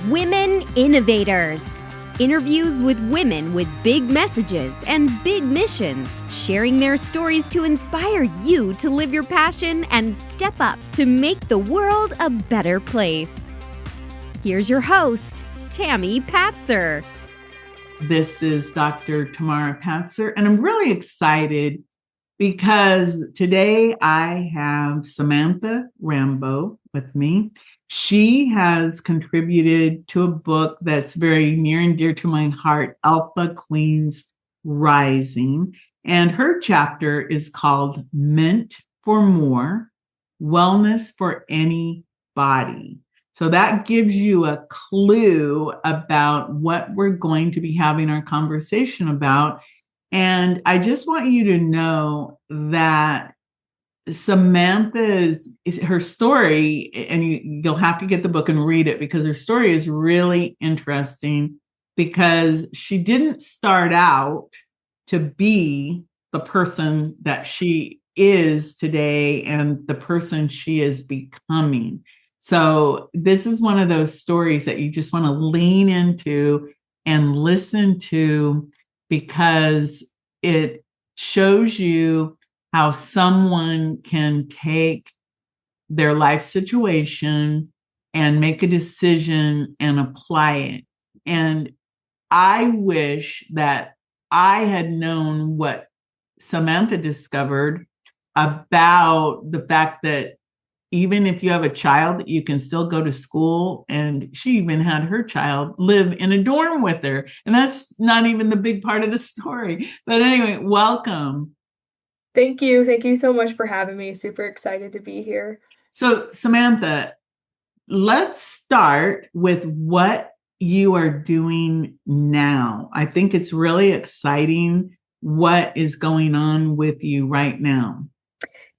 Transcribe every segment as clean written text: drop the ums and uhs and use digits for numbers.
Women Innovators. Interviews with women with big messages and big missions, sharing their stories to inspire you to live your passion and step up to make the world a better place. Here's your host, Tammy Patzer. This is Dr. Tamara Patzer, and I'm really excited because today I have Samantha Rambo with me. She has contributed to a book that's very near and dear to my heart, Alpha Queens Rising. And her chapter is called Meant for More, Wellness for Any Body. So that gives you a clue about what we're going to be having our conversation about. And I just want you to know that Samantha's her story, and you'll have to get the book and read it because her story is really interesting because she didn't start out to be the person that she is today and the person she is becoming. So this is one of those stories that you just want to lean into and listen to because it shows you how someone can take their life situation and make a decision and apply it. And I wish that I had known what Samantha discovered about the fact that even if you have a child, you can still go to school. And she even had her child live in a dorm with her. And that's not even the big part of the story. But anyway, welcome. Thank you. Thank you so much for having me. Super excited to be here. So, Samantha, let's start with what you are doing now. I think it's really exciting what is going on with you right now.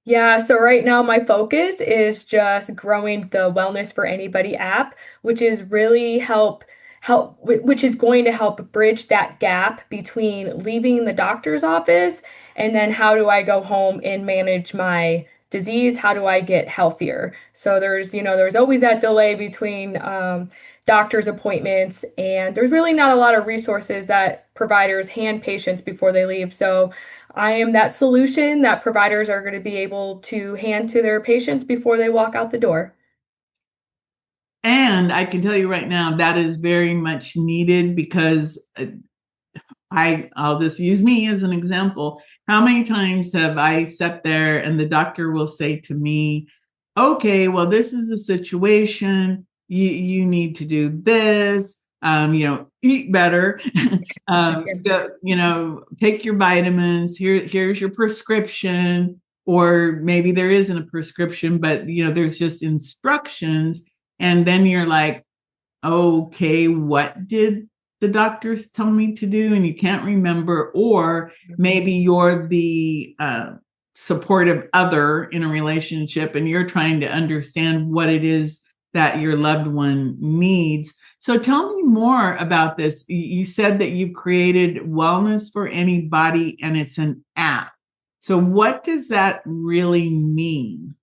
Yeah, so right now my focus is just growing the Wellness for Anybody app, which is really which is going to help bridge that gap between leaving the doctor's office and then how do I go home and manage my disease? How do I get healthier? So there's always that delay between doctor's appointments, and there's really not a lot of resources that providers hand patients before they leave. So I am that solution that providers are going to be able to hand to their patients before they walk out the door. And I can tell you right now that is very much needed because I'll just use me as an example. How many times have I sat there and the doctor will say to me, okay, well, this is the situation. You need to do this, eat better, take your vitamins. Here's your prescription. Or maybe there isn't a prescription, but, there's just instructions. And then you're like, okay, what did the doctors tell me to do? And you can't remember. Or maybe you're the supportive other in a relationship and you're trying to understand what it is that your loved one needs. So tell me more about this. You said that you've created Wellness for Anybody and it's an app. So what does that really mean?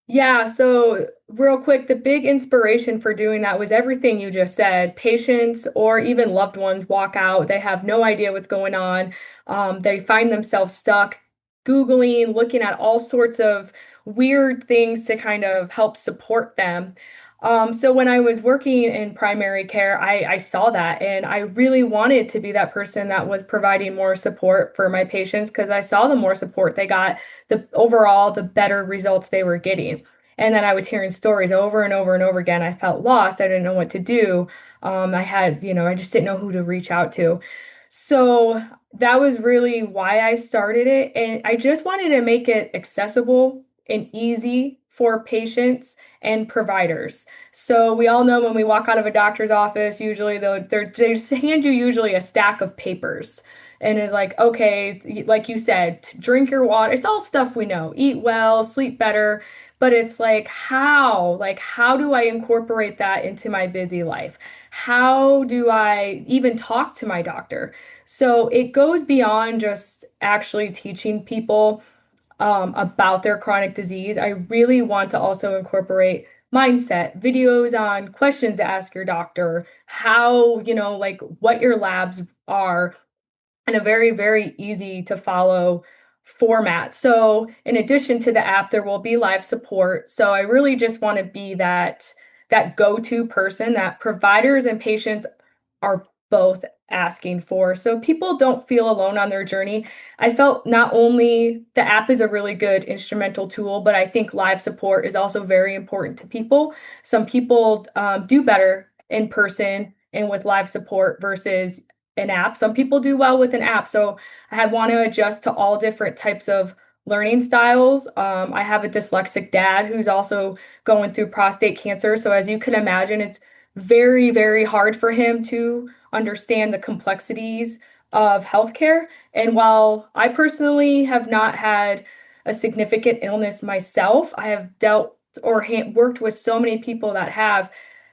Yeah, so real quick, the big inspiration for doing that was everything you just said. Patients or even loved ones walk out, they have no idea what's going on. They find themselves stuck Googling, looking at all sorts of weird things to kind of help support them. So when I was working in primary care, I saw that and I really wanted to be that person that was providing more support for my patients because I saw the more support they got, the better results they were getting. And then I was hearing stories over and over and over again. I felt lost. I didn't know what to do. I just didn't know who to reach out to. So that was really why I started it. And I just wanted to make it accessible and easy for patients and providers. So we all know when we walk out of a doctor's office, usually they just hand you usually a stack of papers. And it's like, okay, like you said, drink your water. It's all stuff we know. Eat well, sleep better. But it's like, how do I incorporate that into my busy life? How do I even talk to my doctor? So it goes beyond just actually teaching people about their chronic disease. I really want to also incorporate mindset, videos on questions to ask your doctor, how, like what your labs are, in a very, very easy to follow format. So in addition to the app, there will be live support. So I really just want to be that go-to person that providers and patients are both asking for. So people don't feel alone on their journey. I felt not only the app is a really good instrumental tool, but I think live support is also very important to people. Some people do better in person and with live support versus an app. Some people do well with an app. So I had want to adjust to all different types of learning styles. I have a dyslexic dad who's also going through prostate cancer. So as you can imagine, it's very, very hard for him to understand the complexities of healthcare. And while I personally have not had a significant illness myself, I have dealt or worked with so many people that have,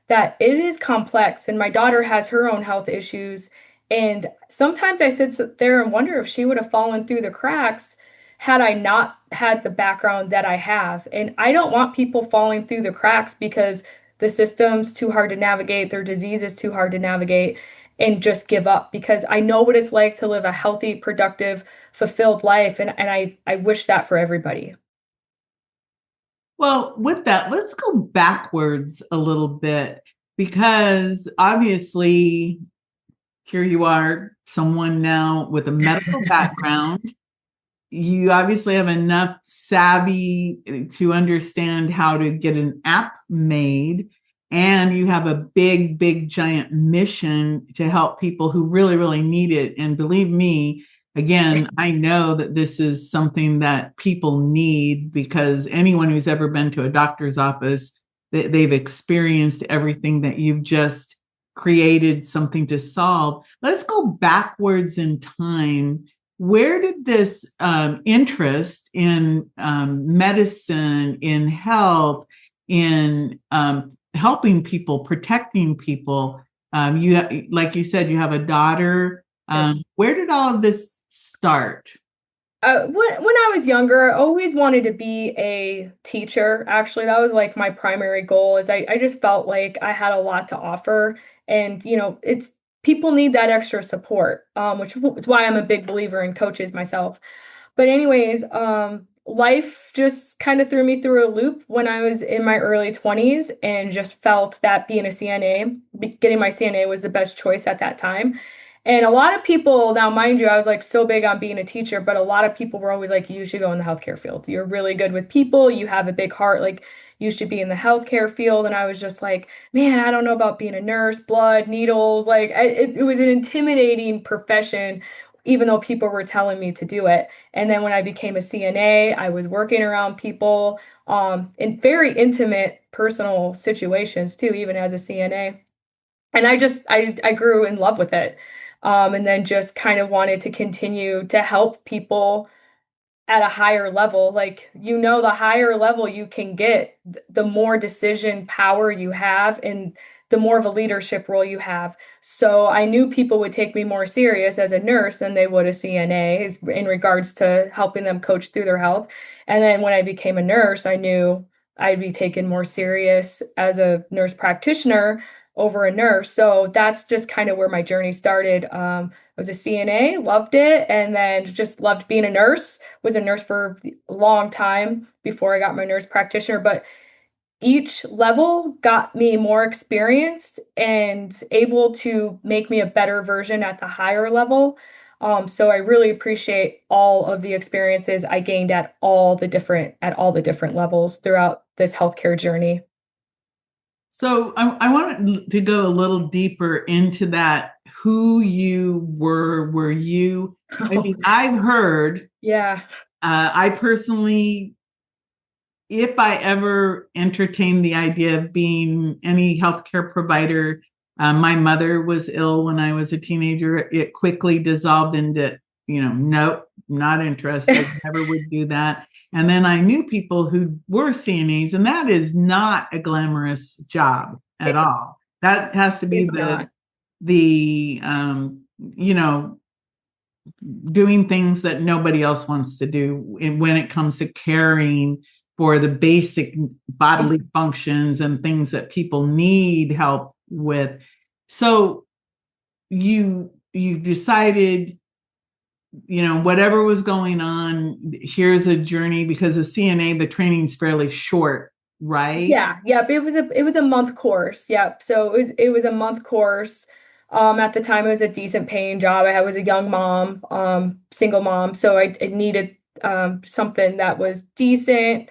that it is complex. And my daughter has her own health issues. And sometimes I sit there and wonder if she would have fallen through the cracks had I not had the background that I have. And I don't want people falling through the cracks because the system's too hard to navigate, their disease is too hard to navigate, and just give up, because I know what it's like to live a healthy, productive, fulfilled life. And I wish that for everybody. Well, with that, let's go backwards a little bit, because obviously here you are, someone now with a medical background. You obviously have enough savvy to understand how to get an app made. And you have a big, big, giant mission to help people who really, really need it. And believe me, again, I know that this is something that people need, because anyone who's ever been to a doctor's office, they've experienced everything that you've just created something to solve. Let's go backwards in time. Where did this interest in medicine, in health, in helping people, protecting people? Like you said, you have a daughter. Where did all of this start? When I was younger, I always wanted to be a teacher. Actually, that was like my primary goal. Is I just felt like I had a lot to offer, and it's people need that extra support, which is why I'm a big believer in coaches myself. But anyways, life just kind of threw me through a loop when I was in my early 20s, and just felt that being a CNA, getting my CNA was the best choice at that time. And a lot of people, now mind you, I was like so big on being a teacher, but a lot of people were always like, you should go in the healthcare field. You're really good with people. You have a big heart. Like, you should be in the healthcare field. And I was just like, man, I don't know about being a nurse, blood, needles. Like, it was an intimidating profession, even though people were telling me to do it. And then when I became a CNA, I was working around people in very intimate personal situations too, even as a CNA. And I grew in love with it. And then just kind of wanted to continue to help people at a higher level. Like, the higher level you can get, the more decision power you have, and the more of a leadership role you have. So I knew people would take me more serious as a nurse than they would a CNA in regards to helping them coach through their health. And then when I became a nurse, I knew I'd be taken more serious as a nurse practitioner over a nurse. So that's just kind of where my journey started. I was a CNA, loved it, and then just loved being a nurse. Was a nurse for a long time before I got my nurse practitioner, but each level got me more experienced and able to make me a better version at the higher level. So I really appreciate all of the experiences I gained at all the different levels throughout this healthcare journey. So I wanted to go a little deeper into that. Who you were you? I mean, I've heard. Yeah. I personally, if I ever entertained the idea of being any healthcare provider, my mother was ill when I was a teenager. It quickly dissolved into, nope, not interested, never would do that. And then I knew people who were CNAs, and that is not a glamorous job at all. That has to be the doing things that nobody else wants to do when it comes to caring for the basic bodily functions and things that people need help with. So you decided, whatever was going on, here's a journey, because the CNA, the training's fairly short, right? Yeah, yep. It was a month course. Yep. So it was a month course. At the time it was a decent paying job. I was a young mom, single mom, so I needed something that was decent.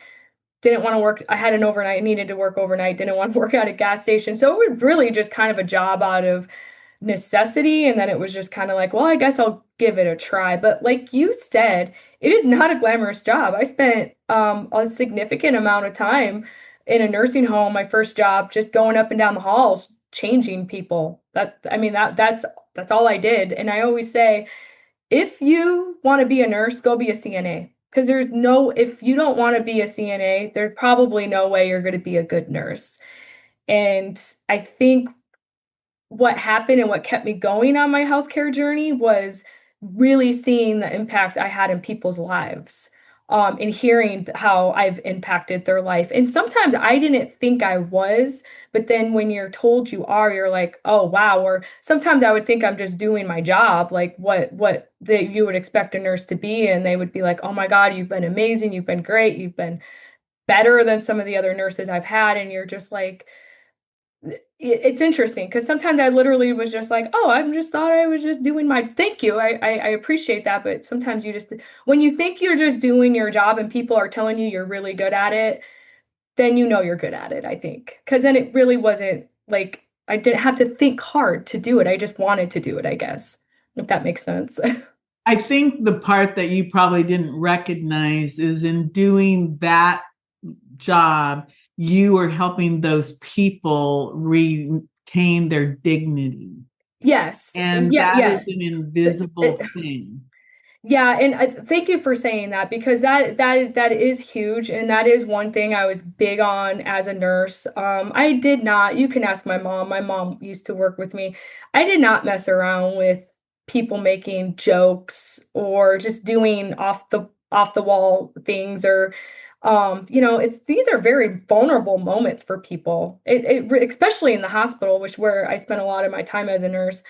Didn't want to work. I had an overnight, needed to work overnight, didn't want to work at a gas station. So it was really just kind of a job out of necessity. And then it was just kind of like, well, I guess I'll give it a try. But like you said, it is not a glamorous job. I spent a significant amount of time in a nursing home, my first job, just going up and down the halls, changing people. That's all I did. And I always say, if you want to be a nurse, go be a CNA. Because if you don't want to be a CNA, there's probably no way you're going to be a good nurse. And I think what happened and what kept me going on my healthcare journey was really seeing the impact I had in people's lives, and hearing how I've impacted their life. And sometimes I didn't think I was, but then when you're told you are, you're like, oh wow. Or sometimes I would think I'm just doing my job, like what that you would expect a nurse to be, and they would be like, oh my God, you've been amazing, you've been great, you've been better than some of the other nurses I've had, and you're just like, it's interesting because sometimes I literally was just like, oh, I just thought I was just doing my thank you. I appreciate that. But sometimes when you think you're just doing your job and people are telling you you're really good at it, then you know you're good at it, I think. Because then it really wasn't like I didn't have to think hard to do it. I just wanted to do it, I guess, if that makes sense. I think the part that you probably didn't recognize is in doing that job, you were helping those people retain their dignity. Yes. And Yeah, that is yes. an invisible thing. Yeah, and thank you for saying that because that is huge, and that is one thing I was big on as a nurse. I did not. You can ask my mom. My mom used to work with me. I did not mess around with people making jokes or just doing off the wall things or it's these are very vulnerable moments for people. Especially in the hospital, which where I spent a lot of my time as a nurse.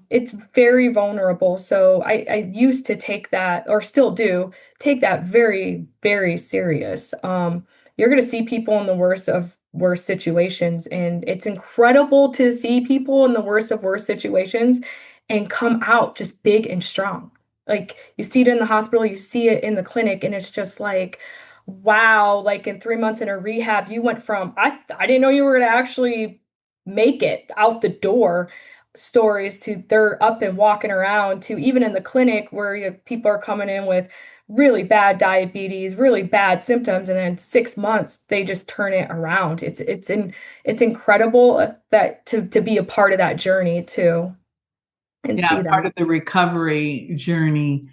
It's very vulnerable. So I used to take that, or still do, take that very, very serious. You're going to see people in the worst of worst situations, and it's incredible to see people in the worst of worst situations and come out just big and strong. Like you see it in the hospital, you see it in the clinic, and it's just like, wow, like in 3 months in a rehab, you went from I didn't know you were going to actually make it out the door stories to they're up and walking around to even in the clinic where people are coming in with really bad diabetes, really bad symptoms, and then 6 months they just turn it around. It's incredible that to be a part of that journey too and see Yeah, part that. of the recovery journey.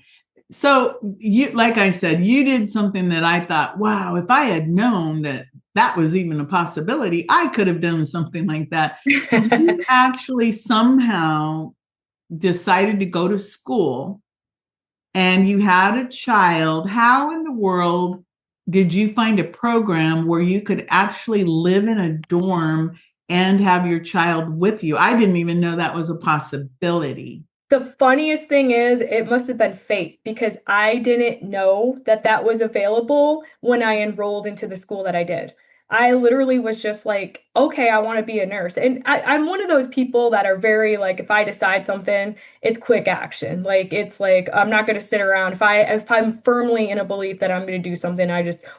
So you, like I said, you did something that I thought, wow, if I had known that that was even a possibility, I could have done something like that. You actually somehow decided to go to school and you had a child. How in the world did you find a program where you could actually live in a dorm and have your child with you? I didn't even know that was a possibility. The funniest thing is, it must have been fate because I didn't know that that was available when I enrolled into the school that I did. I literally was just like, okay, I want to be a nurse. And I'm one of those people that are very like, if I decide something, it's quick action. Like, it's like, I'm not going to sit around. If I'm firmly in a belief that I'm going to do something,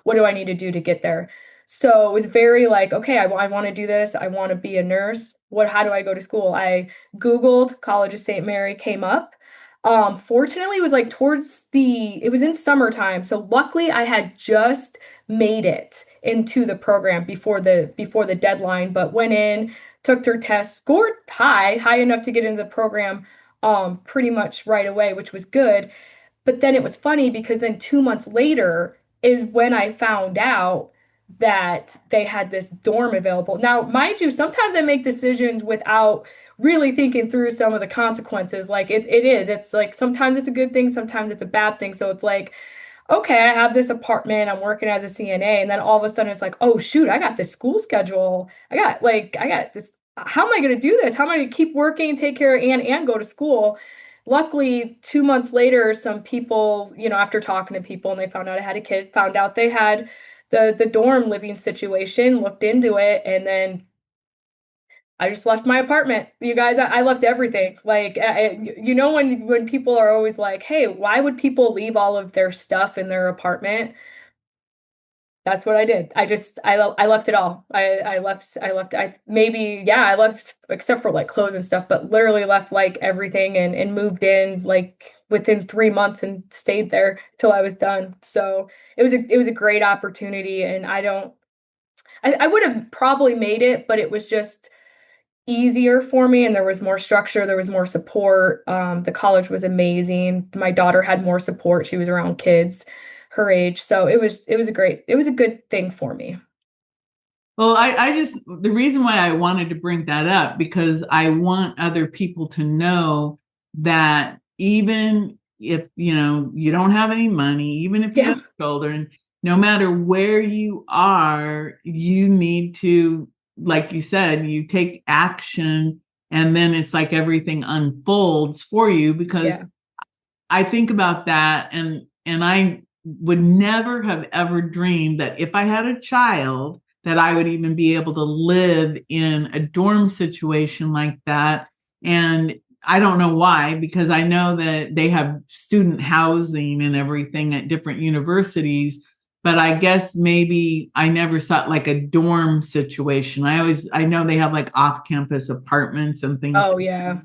what do I need to do to get there? So it was very like, okay, I want to do this. I want to be a nurse. How do I go to school? I Googled College of St. Mary, came up. Fortunately, it was like it was in summertime. So luckily I had just made it into the program before the deadline, but went in, took their test, scored high enough to get into the program pretty much right away, which was good. But then it was funny because then 2 months later is when I found out that they had this dorm available. Now, mind you, sometimes I make decisions without really thinking through some of the consequences. Like it's like sometimes it's a good thing, sometimes it's a bad thing. So it's like okay, I have this apartment, I'm working as a CNA, and then all of a sudden it's like, oh shoot, I got this school schedule. I got this. How am I going to do this? How am I going to keep working, take care of Anne, and go to school? Luckily, 2 months later, some people, after talking to people and they found out I had a kid, found out they had the dorm living situation, looked into it, and then I just left my apartment. You guys, I left everything. Like, when people are always like, "Hey, why would people leave all of their stuff in their apartment?" That's what I did. I left it all. I left except for like clothes and stuff, but literally left like everything and moved in like within 3 months and stayed there till I was done. So it was a great opportunity, and I would have probably made it, but it was just easier for me, and there was more structure, there was more support. The college was amazing. My daughter had more support. She was around kids her age. So it was a good thing for me. Well, the reason why I wanted to bring that up, because I want other people to know that even if, you don't have any money, even if you Yeah. have children, no matter where you are, you need to, like you said, you take action, and then it's like everything unfolds for you. Because Yeah. I think about that, and I would never have ever dreamed that if I had a child, that I would even be able to live in a dorm situation like that. And I don't know why, because I know that they have student housing and everything at different universities, but I guess maybe I never saw it like a dorm situation. I know they have like off-campus apartments and things, Oh yeah.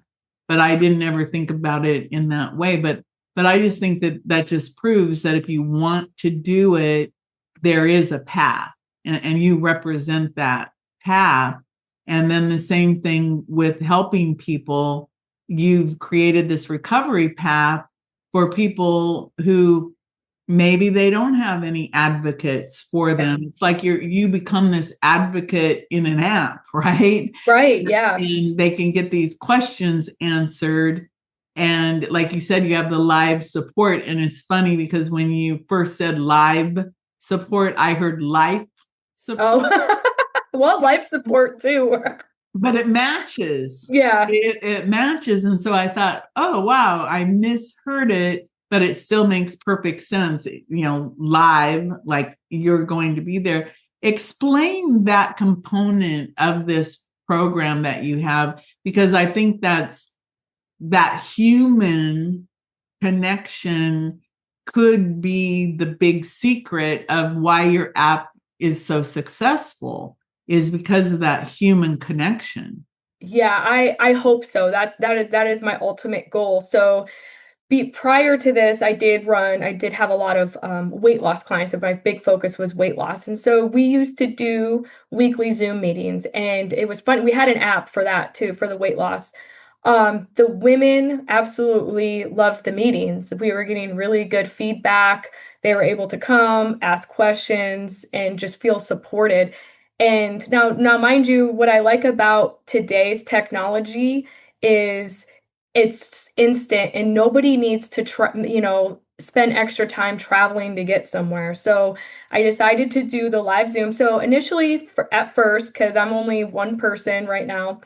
but I didn't ever think about it in that way. But I just think that just proves that if you want to do it, there is a path, and you represent that path. And then the same thing with helping people. You've created this recovery path for people who maybe they don't have any advocates for Yeah. them. It's like you become this advocate in an app, right? Right. Yeah. And they can get these questions answered. And like you said, you have the live support. And it's funny because when you first said live support, I heard life support. Oh, well, life support too. But it matches. Yeah. It matches. And so I thought, oh, wow, I misheard it, but it still makes perfect sense. Live, like you're going to be there. Explain that component of this program that you have, because I think that human connection could be the big secret of why your app is so successful, is because of that human connection. Yeah, I hope so. That is my ultimate goal. So prior to this, I did have a lot of weight loss clients, and my big focus was weight loss. And so we used to do weekly Zoom meetings, and it was fun. We had an app for that too, for the weight loss. The women absolutely loved the meetings. We were getting really good feedback. They were able to come, ask questions, and just feel supported. And now, mind you, what I like about today's technology is it's instant, and nobody needs to spend extra time traveling to get somewhere. So I decided to do the live Zoom. So initially, at first, because I'm only one person right now,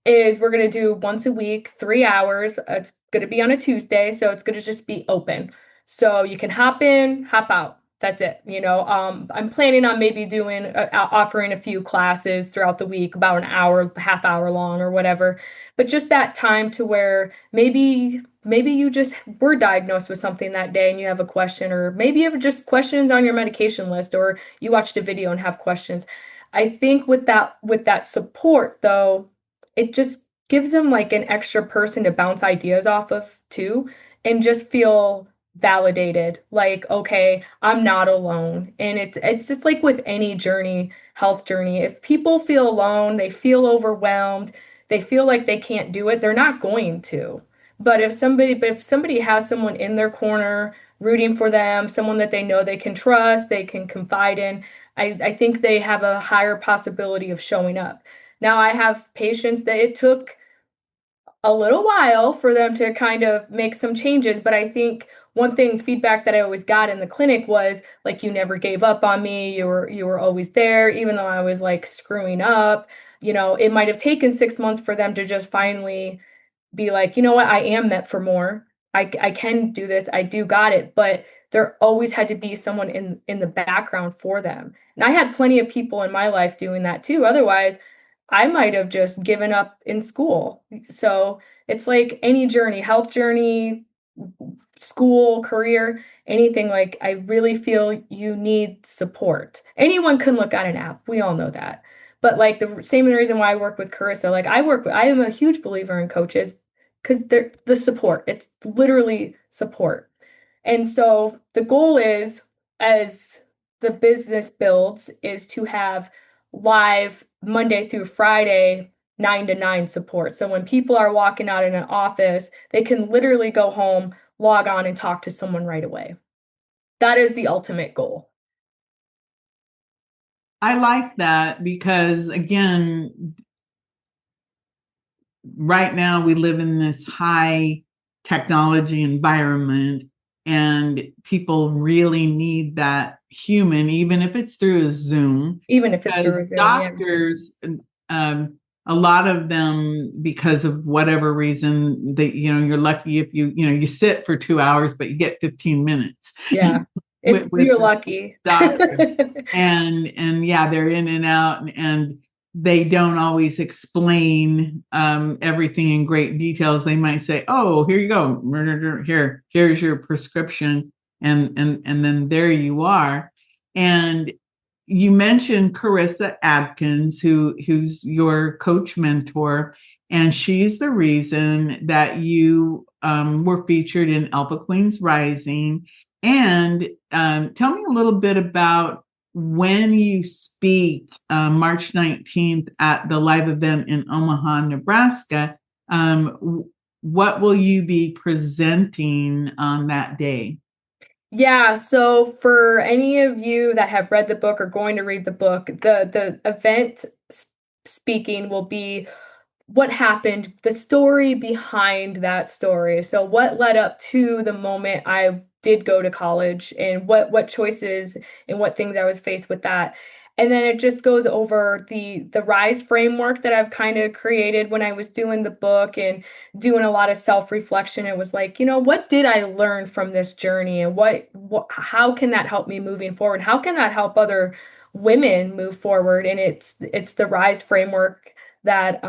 is we're going to do once a week, 3 hours. It's going to be on a Tuesday, so it's going to just be open. So you can hop in, hop out. That's it. I'm planning on maybe offering a few classes throughout the week, about an hour, half hour long or whatever. But just that time to where maybe you just were diagnosed with something that day and you have a question, or maybe you have just questions on your medication list, or you watched a video and have questions. I think with that support though, it just gives them like an extra person to bounce ideas off of too, and just feel validated, like, okay, I'm not alone. And it's just like with any journey, health journey, if people feel alone, they feel overwhelmed, they feel like they can't do it, they're not going to. But if somebody has someone in their corner rooting for them, someone that they know they can trust, they can confide in, I think they have a higher possibility of showing up. Now, I have patients that it took a little while for them to kind of make some changes, but I think one thing feedback that I always got in the clinic was like, you never gave up on me. You were always there, even though I was like screwing up. It might have taken 6 months for them to just finally be like, you know what, I am meant for more. I can do this. I do got it. But there always had to be someone in the background for them. And I had plenty of people in my life doing that too. Otherwise, I might have just given up in school. So it's like any journey, health journey, school, career, anything. Like, I really feel you need support. Anyone can look at an app. We all know that. But like the same reason why I work with Carissa, like I am a huge believer in coaches because they're the support. It's literally support. And so the goal is, as the business builds, is to have live Monday through Friday, 9 to 9 support. So when people are walking out in an office, they can literally go home, log on, and talk to someone right away. That is the ultimate goal. I like that because, again, right now we live in this high technology environment, and people really need that human, even if it's through a Zoom. Even if it's through a Zoom, doctors, a lot of them, because of whatever reason, you're lucky if you sit for 2 hours, but you get 15 minutes. Yeah. If you're lucky. Doctor. and yeah, they're in and out, and they don't always explain everything in great details. They might say, "Oh, here you go. Here's your prescription," and then there you are. And you mentioned Carissa Adkins, who's your coach mentor, and she's the reason that you were featured in Alpha Queens Rising. And tell me a little bit about when you speak March 19th at the live event in Omaha, Nebraska. What will you be presenting on that day? Yeah, so for any of you that have read the book or going to read the book, the event speaking will be what happened, the story behind that story. So what led up to the moment I did go to college, and what choices and what things I was faced with that. And then it just goes over the RISE framework that I've kind of created when I was doing the book and doing a lot of self-reflection. It was like, what did I learn from this journey, and how can that help me moving forward? How can that help other women move forward? And it's the RISE framework that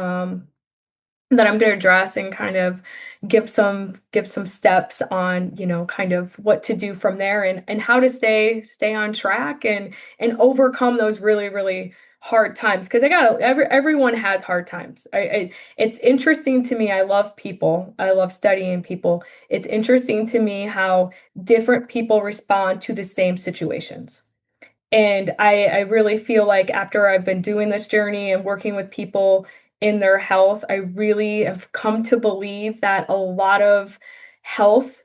that I'm going to address and kind of give some steps on, kind of what to do from there, and how to stay on track and overcome those really, really hard times. Because everyone has hard times. It's interesting to me. I love people. I love studying people. It's interesting to me how different people respond to the same situations. And I really feel like after I've been doing this journey and working with people in their health, I really have come to believe that a lot of health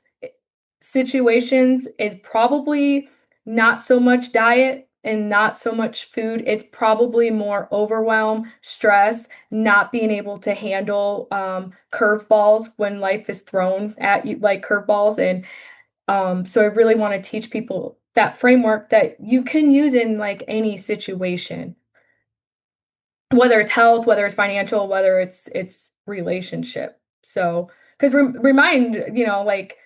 situations is probably not so much diet and not so much food. It's probably more overwhelm, stress, not being able to handle curveballs when life is thrown at you like curveballs. And so I really want to teach people that framework that you can use in like any situation, whether it's health, whether it's financial, whether it's relationship. So, because remind, like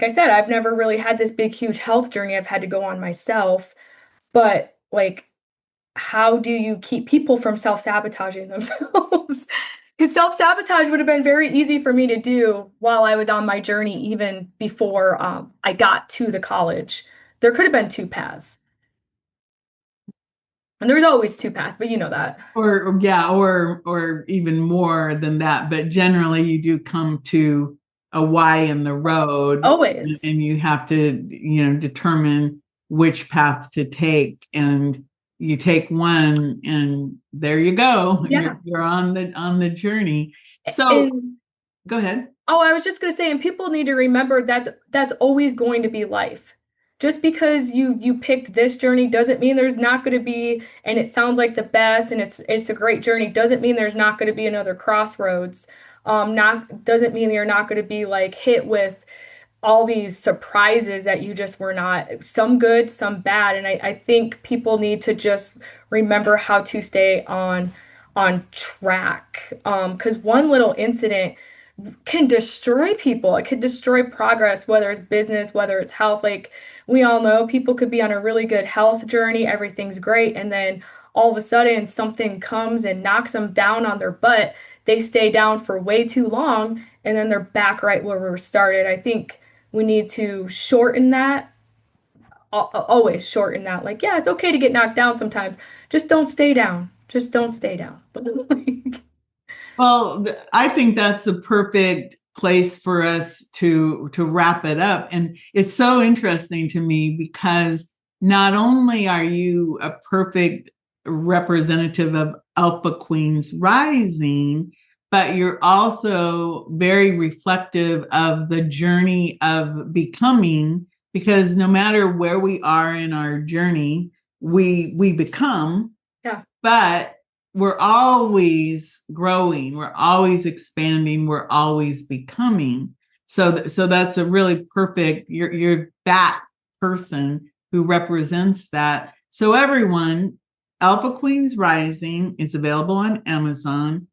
I said, I've never really had this big, huge health journey I've had to go on myself. But like, how do you keep people from self-sabotaging themselves? Because self-sabotage would have been very easy for me to do while I was on my journey, even before I got to the college. There could have been two paths. And there's always two paths, but you know that. Or yeah, or even more than that. But generally, you do come to a Y in the road. Always. And you have to, determine which path to take. And you take one, and there you go. Yeah. You're on the journey. So go ahead. Oh, I was just going to say, and people need to remember that's always going to be life. Just because you picked this journey doesn't mean there's not going to be, and it sounds like the best and it's a great journey, doesn't mean there's not going to be another crossroads. Doesn't mean you're not going to be like hit with all these surprises that you just were not, some good, some bad. And I think people need to just remember how to stay on track. Because one little incident can destroy people. It could destroy progress, whether it's business, whether it's health. Like we all know, people could be on a really good health journey, everything's great, and then all of a sudden something comes and knocks them down on their butt. They stay down for way too long, and then they're back right where we started. I think we need to shorten that, always shorten that. Like, yeah, it's okay to get knocked down sometimes. Just don't stay down. Just don't stay down. Well, I think that's the perfect place for us to wrap it up. And it's so interesting to me because not only are you a perfect representative of Alpha Queens Rising, but you're also very reflective of the journey of becoming, because no matter where we are in our journey, we become. Yeah. But we're always growing, we're always expanding, we're always becoming. So that's a really perfect, you're that person who represents that. So everyone, Alpha Queens Rising is available on Amazon.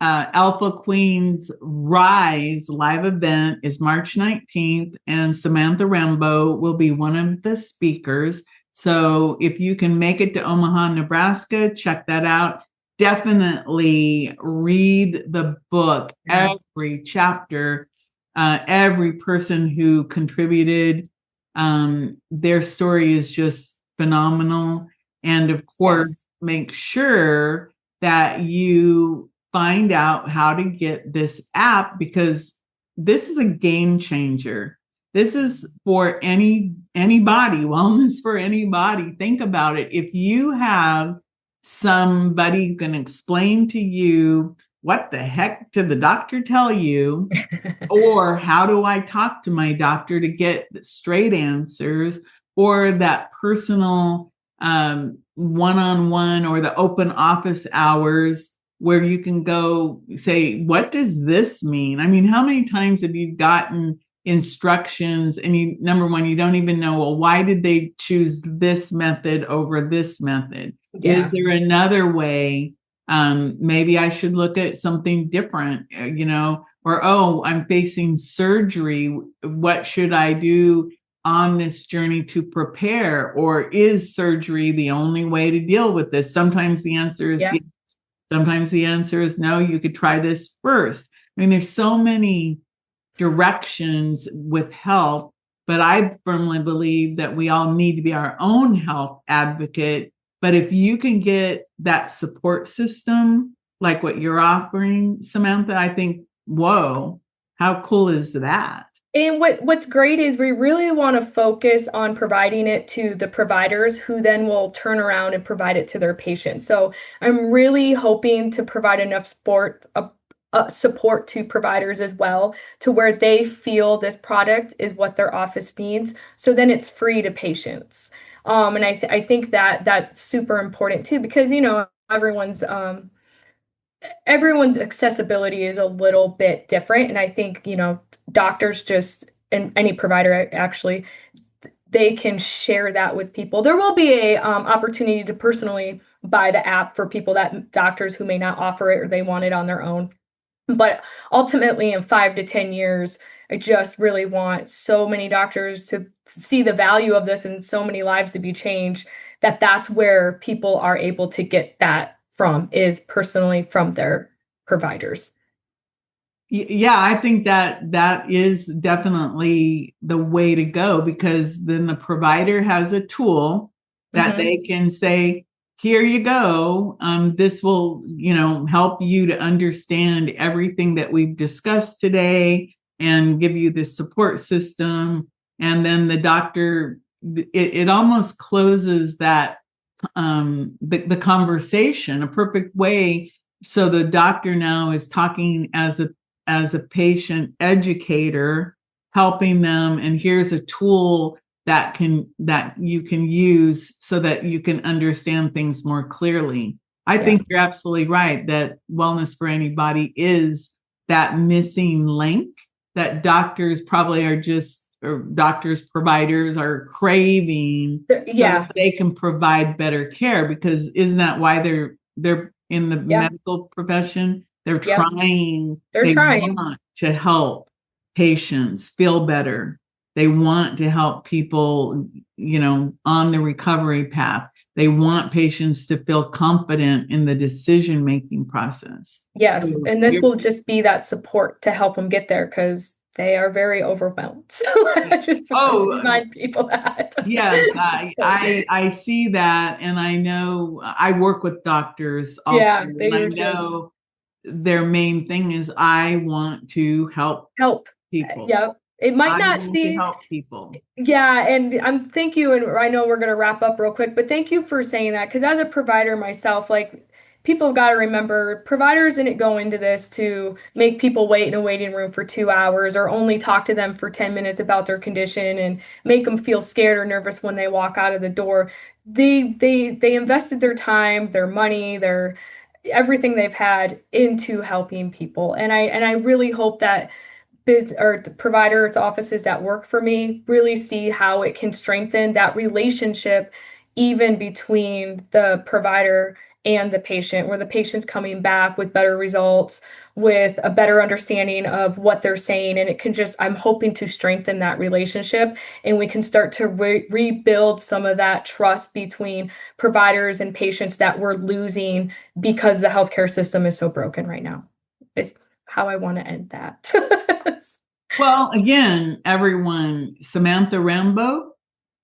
Alpha Queens Rise live event is March 19th, and Samantha Rambo will be one of the speakers. So if you can make it to Omaha, Nebraska, check that out. Definitely read the book, every chapter, every person who contributed. Their story is just phenomenal. And of course, make sure that you find out how to get this app, because this is a game changer. This is for anybody, wellness for anybody. Think about it. If you have somebody who can explain to you, what the heck did the doctor tell you? Or how do I talk to my doctor to get straight answers? Or that personal one-on-one, or the open office hours where you can go say, what does this mean? I mean, how many times have you gotten instructions and you, number one, you don't even know, well, why did they choose this method over this method? Yeah. Is there another way? Maybe I should look at something different, or, oh, I'm facing surgery. What should I do on this journey to prepare? Or is surgery the only way to deal with this? Sometimes the answer is yes. Sometimes the answer is no, you could try this first. I mean, there's so many directions with health, but I firmly believe that we all need to be our own health advocate. But if you can get that support system, like what you're offering, Samantha, I think, whoa, how cool is that? And what's great is we really want to focus on providing it to the providers, who then will turn around and provide it to their patients. So I'm really hoping to provide enough support to providers as well, to where they feel this product is what their office needs. So then it's free to patients. And I think that that's super important too, because, everyone's accessibility is a little bit different. And I think, doctors just, and any provider actually, they can share that with people. There will be a opportunity to personally buy the app for doctors who may not offer it, or they want it on their own. But ultimately, in 5 to 10 years, I just really want so many doctors to see the value of this and so many lives to be changed, that's where people are able to get that from, is personally from their providers. Yeah, I think that is definitely the way to go, because then the provider has a tool that they can say, here you go. This will, help you to understand everything that we've discussed today and give you the support system. And then the doctor, it almost closes that the conversation, a perfect way. So the doctor now is talking as a patient educator, helping them. And here's a tool that you can use so that you can understand things more clearly. I think you're absolutely right that wellness for anybody is that missing link that doctors probably are just, or doctors, providers are craving so that they can provide better care, because isn't that why they're in the medical profession? They're trying. They want to help patients feel better. They want to help people, on the recovery path. They want patients to feel confident in the decision-making process. Yes, so, and this will just be that support to help them get there, because they are very overwhelmed. So I just remind people that. Yes, I see that, and I know I work with doctors also, and I know their main thing is I want to help people. Yep. It might not seem help people. Yeah, and thank you, and I know we're going to wrap up real quick, but thank you for saying that, because as a provider myself, like, people have got to remember, providers didn't go into this to make people wait in a waiting room for 2 hours or only talk to them for 10 minutes about their condition and make them feel scared or nervous when they walk out of the door. They invested their time, their money, their everything they've had into helping people, and I really hope that providers, offices that work for me really see how it can strengthen that relationship even between the provider and the patient, where the patient's coming back with better results, with a better understanding of what they're saying. And it can I'm hoping to strengthen that relationship, and we can start to rebuild some of that trust between providers and patients that we're losing because the healthcare system is so broken right now. It's how I want to end that. Well, again, everyone, Samantha Rambo,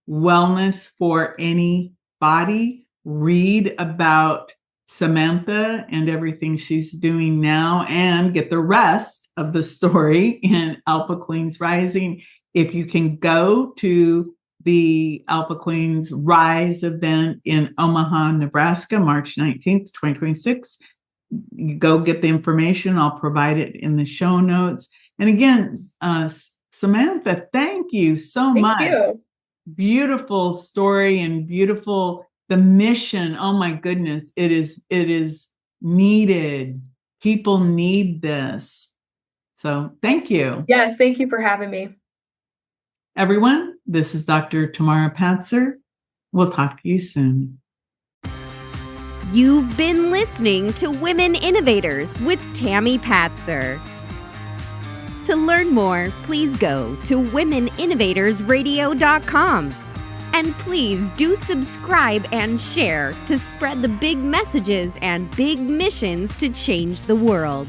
Wellness for Anybody. Read about Samantha and everything she's doing now, and get the rest of the story in Alpha Queens Rising. If you can go to the Alpha Queens Rise event in Omaha, Nebraska, March 19th, 2026, you go get the information. I'll provide it in the show notes. And again, Samantha, thank you so much. Thank you. Beautiful story and beautiful, the mission. Oh my goodness, it is needed. People need this. So thank you. Yes, thank you for having me. Everyone, this is Dr. Tamara Patzer. We'll talk to you soon. You've been listening to Women Innovators with Tammy Patzer. To learn more, please go to womeninnovatorsradio.com. And please do subscribe and share to spread the big messages and big missions to change the world.